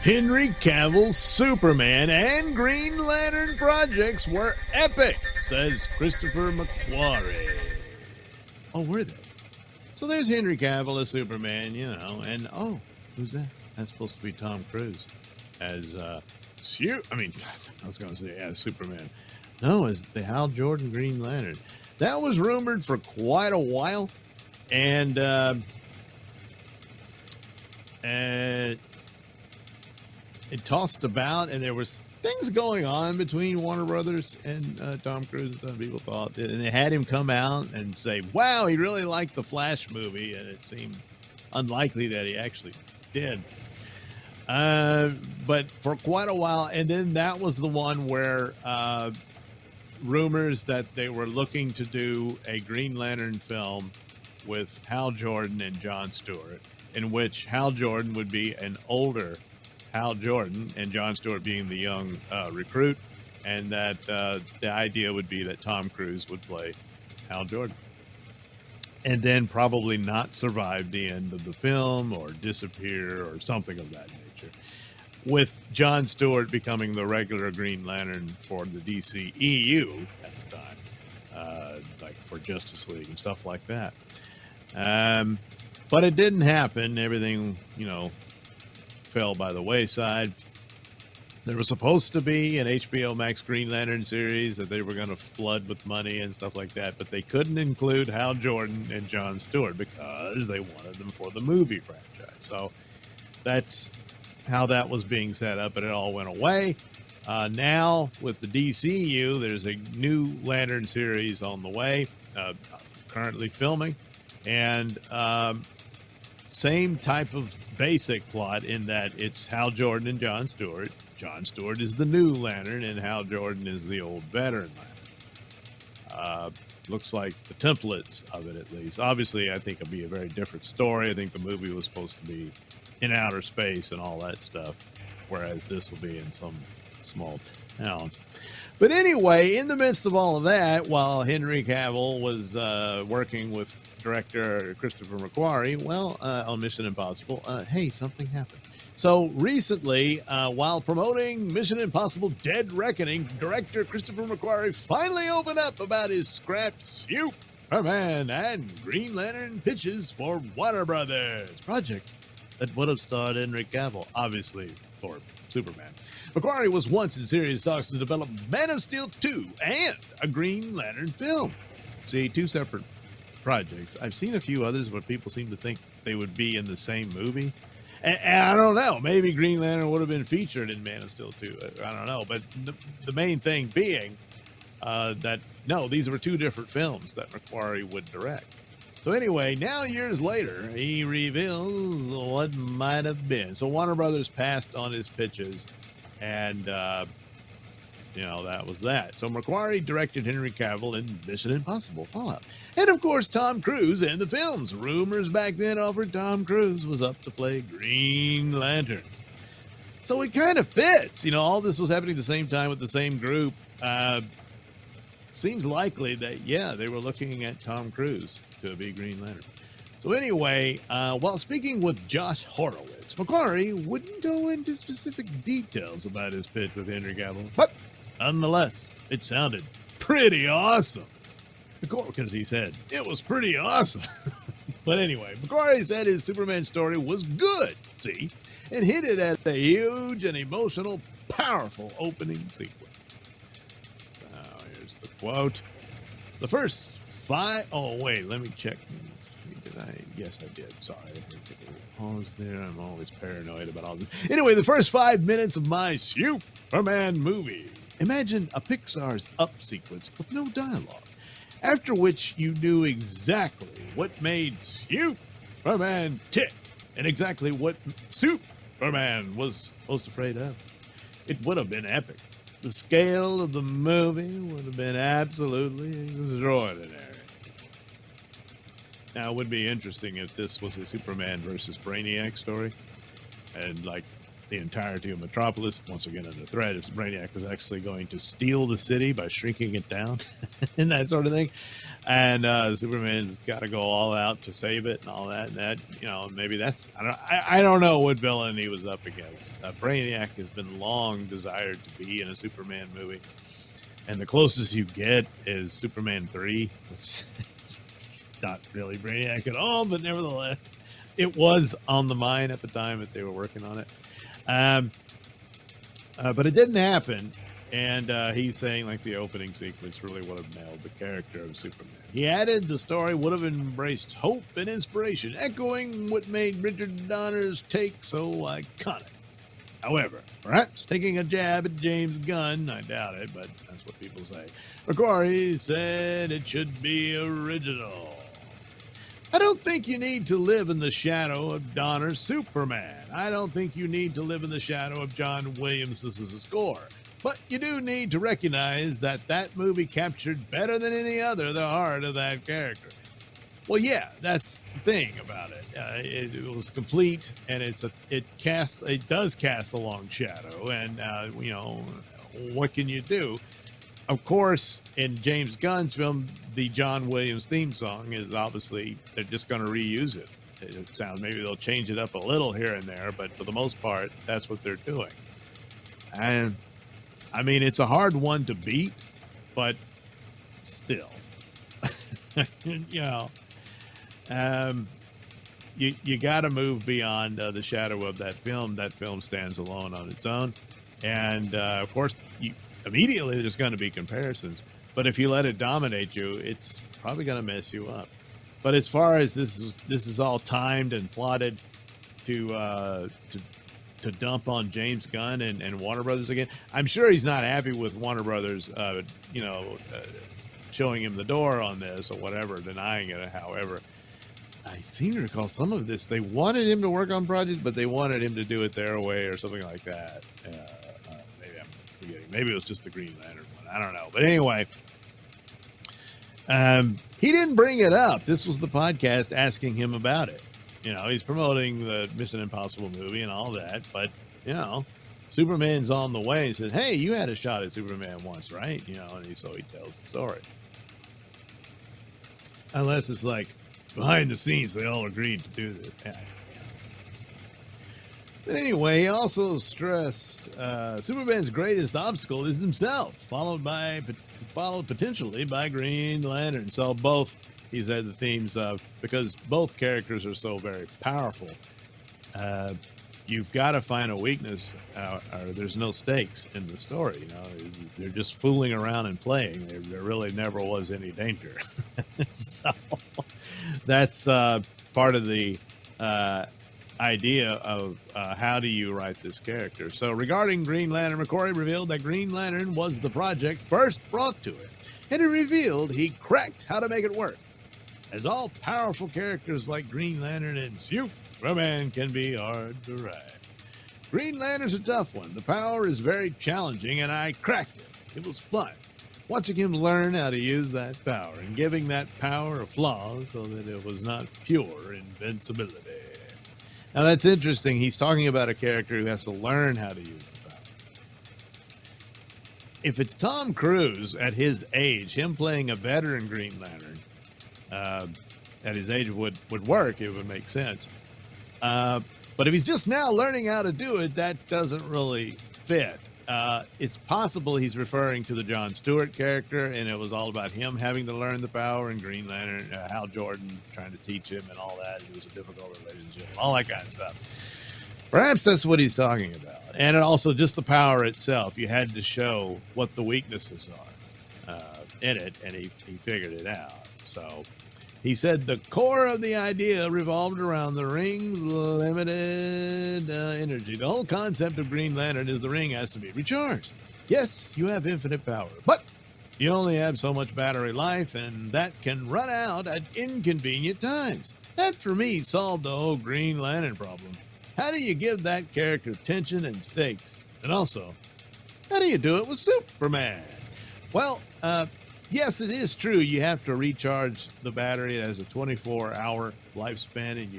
Henry Cavill's Superman and Green Lantern projects were epic, says Christopher McQuarrie. Oh, were they? So there's Henry Cavill as Superman, and who's that? That's supposed to be Tom Cruise as I was going to say as Superman. No, as the Hal Jordan Green Lantern. That was rumored for quite a while, and it tossed about, and there was things going on between Warner Brothers and Tom Cruise. Some people thought, and they had him come out and say, "Wow, he really liked the Flash movie," and it seemed unlikely that he actually did. But for quite a while, and then that was the one where rumors that they were looking to do a Green Lantern film with Hal Jordan and Jon Stewart, in which Hal Jordan would be an older Hal Jordan and Jon Stewart being the young recruit, and that the idea would be that Tom Cruise would play Hal Jordan and then probably not survive the end of the film or disappear or something of that nature, with Jon Stewart becoming the regular Green Lantern for the DC EU at the time, like for Justice League and stuff like that. But it didn't happen. Everything, fell by the wayside. There was supposed to be an HBO Max Green Lantern series that they were going to flood with money and stuff like that, but they couldn't include Hal Jordan and Jon Stewart because they wanted them for the movie franchise. So that's how that was being set up, and it all went away. Now, with the DCU, there's a new Lantern series on the way, currently filming, and same type of basic plot in that it's Hal Jordan and Jon Stewart. Jon Stewart is the new Lantern, and Hal Jordan is the old veteran Lantern. Looks like the templates of it, at least. Obviously, I think it'll be a very different story. I think the movie was supposed to be in outer space and all that stuff, whereas this will be in some small town. But anyway, in the midst of all of that, while Henry Cavill was working with director Christopher McQuarrie, on Mission Impossible, hey, something happened. So recently, while promoting Mission Impossible Dead Reckoning, director Christopher McQuarrie finally opened up about his scrapped Superman and Green Lantern pitches for Warner Brothers projects that would have starred Henry Cavill, obviously, for Superman. McQuarrie was once in serious talks to develop Man of Steel 2 and a Green Lantern film. See, two separate projects. I've seen a few others where people seem to think they would be in the same movie. And I don't know. Maybe Green Lantern would have been featured in Man of Steel 2. I don't know. But the main thing being that, no, these were two different films that McQuarrie would direct. So anyway, now years later, he reveals what might have been. So Warner Brothers passed on his pitches, and that was that. So McQuarrie directed Henry Cavill in Mission Impossible Fallout. And of course, Tom Cruise in the films. Rumors back then offered Tom Cruise was up to play Green Lantern. So it kind of fits. All this was happening at the same time with the same group. Seems likely that, they were looking at Tom Cruise to be Green Lantern. So anyway, while speaking with Josh Horowitz, McQuarrie wouldn't go into specific details about his pitch with Henry Cavill, but nonetheless, it sounded pretty awesome. Because he said, it was pretty awesome. But anyway, McQuarrie said his Superman story was good, and hinted at a huge and emotional, powerful opening sequence. So here's the quote. The first 5... Oh, wait, let me check. Let's see, did I? Yes, I did. Sorry. Pause there. I'm always paranoid about all this. Anyway, the first 5 minutes of my Superman movie. Imagine a Pixar's Up sequence with no dialogue, after which you knew exactly what made Superman tick and exactly what Superman was most afraid of. It would have been epic. The scale of the movie would have been absolutely extraordinary. Now, it would be interesting if this was a Superman versus Brainiac story, and the entirety of Metropolis, once again under threat, if Brainiac is actually going to steal the city by shrinking it down and that sort of thing. And Superman's got to go all out to save it and all that. And that, maybe that's, I don't know what villain he was up against. Brainiac has been long desired to be in a Superman movie. And the closest you get is Superman 3, which is not really Brainiac at all, but nevertheless, it was on the mind at the time that they were working on it. But it didn't happen. And he's saying, like, the opening sequence really would have nailed the character of Superman. He added the story would have embraced hope and inspiration, echoing what made Richard Donner's take so iconic. However, perhaps taking a jab at James Gunn, I doubt it, but that's what people say. McQuarrie said it should be original. I don't think you need to live in the shadow of Donner's Superman. I don't think you need to live in the shadow of John Williams' score. But you do need to recognize that that movie captured better than any other the heart of that character. Well, yeah, that's the thing about it. It was complete, and it does cast a long shadow. And what can you do? Of course, in James Gunn's film, the John Williams theme song is obviously they're just going to reuse it. Maybe they'll change it up a little here and there, but for the most part, that's what they're doing. And I mean, it's a hard one to beat, but still, you got to move beyond the shadow of that film. That film stands alone on its own. And of course, immediately there's going to be comparisons, but if you let it dominate you, it's probably going to mess you up. But as far as this is all timed and plotted to dump on James Gunn and Warner Brothers again, I'm sure he's not happy with Warner Brothers, showing him the door on this or whatever, denying it. However, I seem to recall some of this. They wanted him to work on projects, but they wanted him to do it their way or something like that. Maybe I'm forgetting. Maybe it was just the Green Lantern one. I don't know. But anyway, he didn't bring it up. This was the podcast asking him about it. He's promoting the Mission Impossible movie and all that, but, Superman's on the way. He said, hey, you had a shot at Superman once, right? And so he tells the story. Unless it's like behind the scenes, they all agreed to do this. Yeah. But anyway, he also stressed Superman's greatest obstacle is himself, followed potentially by Green Lantern. So both, he said, the themes of, because both characters are so very powerful, you've got to find a weakness, or there's no stakes in the story. They're just fooling around and playing. There really never was any danger. So that's part of the idea of how do you write this character. So regarding Green Lantern, McQuarrie revealed that Green Lantern was the project first brought to him, and he revealed he cracked how to make it work. As all powerful characters like Green Lantern and Superman can be hard to write. Green Lantern's a tough one. The power is very challenging, and I cracked it. It was fun. Watching him learn how to use that power and giving that power a flaw so that it was not pure invincibility. Now that's interesting. He's talking about a character who has to learn how to use the power. If it's Tom Cruise at his age, him playing a veteran Green Lantern, at his age would work. It would make sense. But if he's just now learning how to do it, that doesn't really fit. It's possible he's referring to the Jon Stewart character, and it was all about him having to learn the power, and Green Lantern, Hal Jordan trying to teach him and all that. It was a difficult relationship, all that kind of stuff. Perhaps that's what he's talking about. And also just the power itself. You had to show what the weaknesses are in it, and he figured it out. So he said the core of the idea revolved around the ring's limited energy. The whole concept of Green Lantern is the ring has to be recharged. Yes, you have infinite power, but you only have so much battery life, and that can run out at inconvenient times. That, for me, solved the whole Green Lantern problem. How do you give that character tension and stakes? And also, how do you do it with Superman? Well, yes, it is true. You have to recharge the battery. It has a 24-hour lifespan, and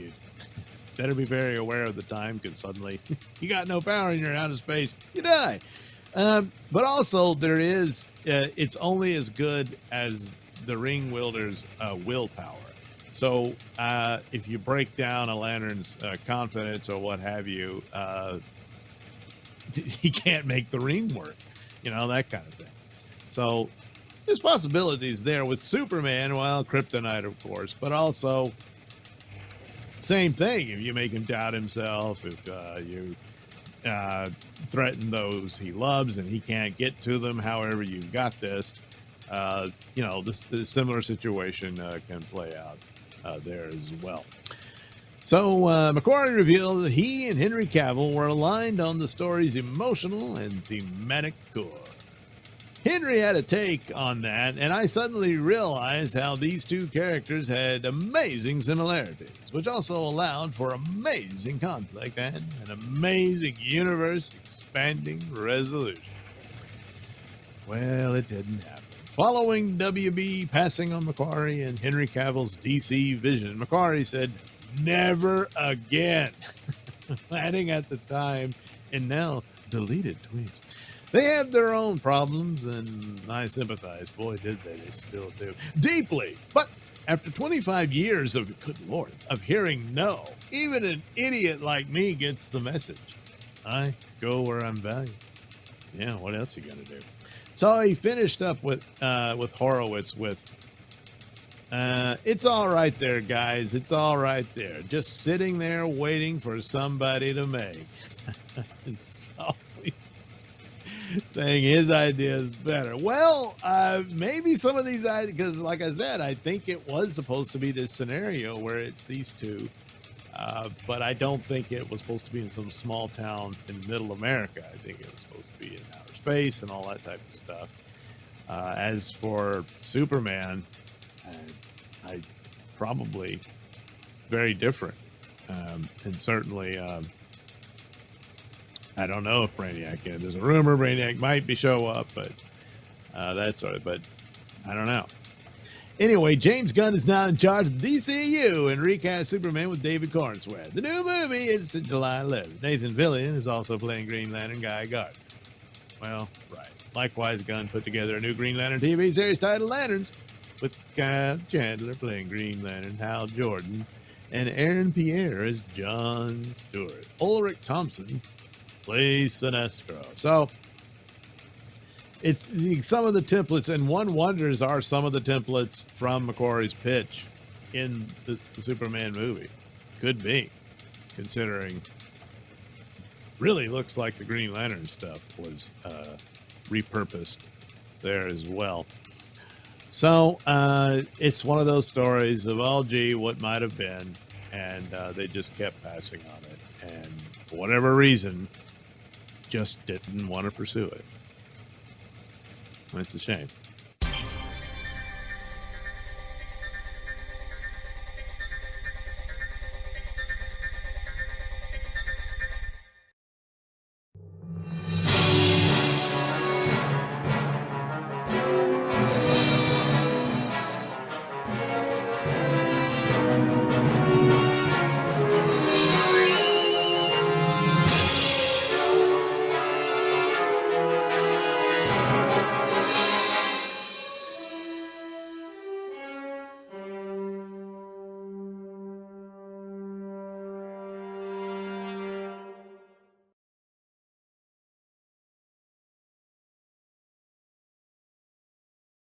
better be very aware of the time, because suddenly you got no power and you're out of space, you die. But also there is, it's only as good as the ring wielder's willpower. So if you break down a lantern's confidence or what have you, he can't make the ring work, that kind of thing. So there's possibilities there with Superman. Well, kryptonite, of course, but also same thing. If you make him doubt himself, if you threaten those he loves and he can't get to them, however you've got this, this similar situation can play out there as well. So McQuarrie revealed that he and Henry Cavill were aligned on the story's emotional and thematic core. Henry had a take on that, and I suddenly realized how these two characters had amazing similarities, which also allowed for amazing conflict and an amazing universe-expanding resolution. Well, it didn't happen. Following WB passing on McQuarrie and Henry Cavill's DC vision, McQuarrie said, "Never again," adding at the time and now deleted tweets, "They have their own problems, and I sympathize." Boy, did they. They still do. Deeply. But after 25 years of, good Lord, of hearing no, even an idiot like me gets the message. I go where I'm valued. Yeah, what else are you going to do? So he finished up with Horowitz with, "It's all right there, guys. It's all right there. Just sitting there waiting for somebody to make." So saying his idea is better. Well, maybe some of these ideas, because like I said, I think it was supposed to be this scenario where it's these two, but I don't think it was supposed to be in some small town in middle America. I think it was supposed to be in outer space and all that type of stuff. As for Superman, I probably very different, and certainly I don't know if Brainiac can. There's a rumor Brainiac might show up, but that's sort of, but I don't know. Anyway, James Gunn is now in charge of the DCU and recast Superman with David Cornsweet. The new movie is July 11th. Nathan Fillion is also playing Green Lantern Guy Gardner. Well, right. Likewise, Gunn put together a new Green Lantern TV series titled Lanterns, with Kyle Chandler playing Green Lantern, Hal Jordan, and Aaron Pierre as John Stewart. Ulrich Thompson plays Sinestro. So it's some of the templates, and one wonders, are some of the templates from McQuarrie's pitch in the Superman movie? Could be, considering really looks like the Green Lantern stuff was repurposed there as well. So it's one of those stories of, oh gee, what might have been, and they just kept passing on it, and for whatever reason just didn't want to pursue it. It's a shame.